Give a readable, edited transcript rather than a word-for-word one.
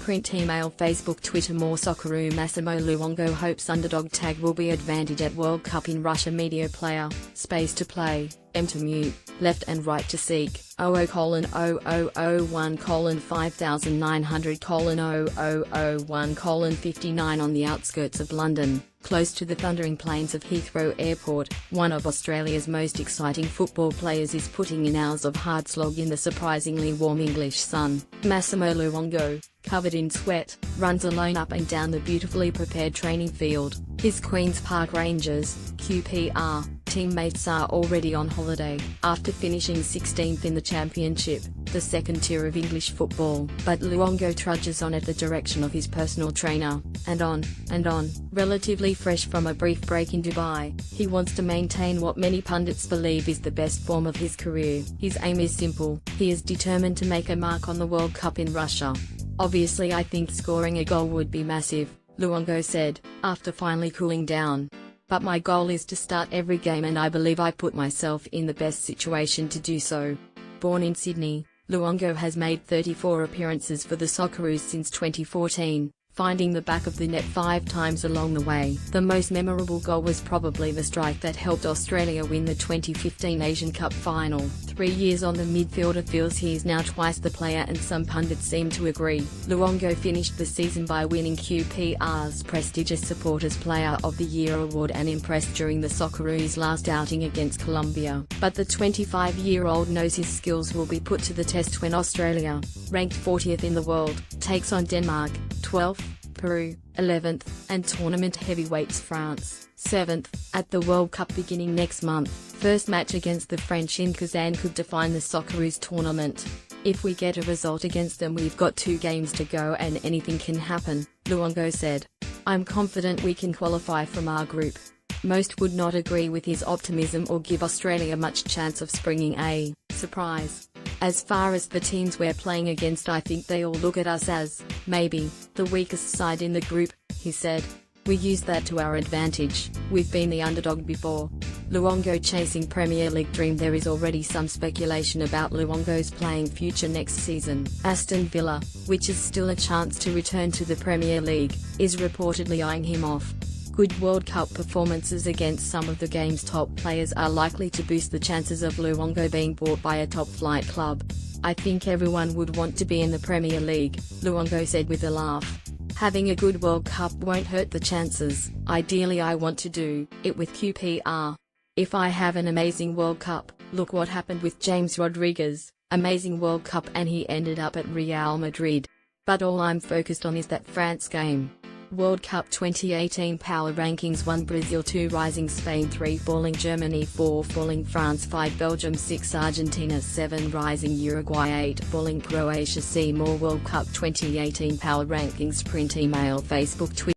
Print email Facebook Twitter More Socceroo Massimo Luongo hopes underdog tag will be advantage at World Cup in Russia media player, space to play, M to mute, left and right to seek, 0001:5900:0001:59 on the outskirts of London, close to the thundering plains of Heathrow Airport. One of Australia's most exciting football players is putting in hours of hard slog in the surprisingly warm English sun. Massimo Luongo, covered in sweat, runs alone up and down the beautifully prepared training field. His Queen's Park Rangers, QPR, teammates are already on holiday, after finishing 16th in the Championship, the second tier of English football. But Luongo trudges on at the direction of his personal trainer, and on. Relatively fresh from a brief break in Dubai, he wants to maintain what many pundits believe is the best form of his career. His aim is simple: he is determined to make a mark on the World Cup in Russia. "Obviously I think scoring a goal would be massive," Luongo said, after finally cooling down. "But my goal is to start every game and I believe I put myself in the best situation to do so." Born in Sydney, Luongo has made 34 appearances for the Socceroos since 2014, finding the back of the net 5 times along the way. The most memorable goal was probably the strike that helped Australia win the 2015 Asian Cup final. 3 years on, the midfielder feels he is now twice the player, and some pundits seem to agree. Luongo finished the season by winning QPR's prestigious Supporters Player of the Year award and impressed during the Socceroos' last outing against Colombia. But the 25-year-old knows his skills will be put to the test when Australia, ranked 40th in the world, takes on Denmark, 12th, Peru, 11th, and tournament heavyweights France, 7th, at the World Cup beginning next month. First match against the French in Kazan could define the Socceroos tournament. "If we get a result against them, we've got 2 games to go and anything can happen," Luongo said. "I'm confident we can qualify from our group." Most would not agree with his optimism or give Australia much chance of springing a surprise. "As far as the teams we're playing against, I think they all look at us as, maybe, the weakest side in the group," he said. "We use that to our advantage. We've been the underdog before." Luongo chasing Premier League dream. There is already some speculation about Luongo's playing future next season. Aston Villa, which is still a chance to return to the Premier League, is reportedly eyeing him off. Good World Cup performances against some of the game's top players are likely to boost the chances of Luongo being bought by a top-flight club. "I think everyone would want to be in the Premier League," Luongo said with a laugh. "Having a good World Cup won't hurt the chances. Ideally I want to do it with QPR. If I have an amazing World Cup, look what happened with James Rodriguez, amazing World Cup and he ended up at Real Madrid. But all I'm focused on is that France game." World Cup 2018 Power Rankings: 1 Brazil, 2 Rising Spain, 3 Falling Germany, 4 Falling France, 5 Belgium, 6 Argentina, 7 Rising Uruguay, 8 Falling Croatia. See more World Cup 2018 Power Rankings. Print email Facebook Twitter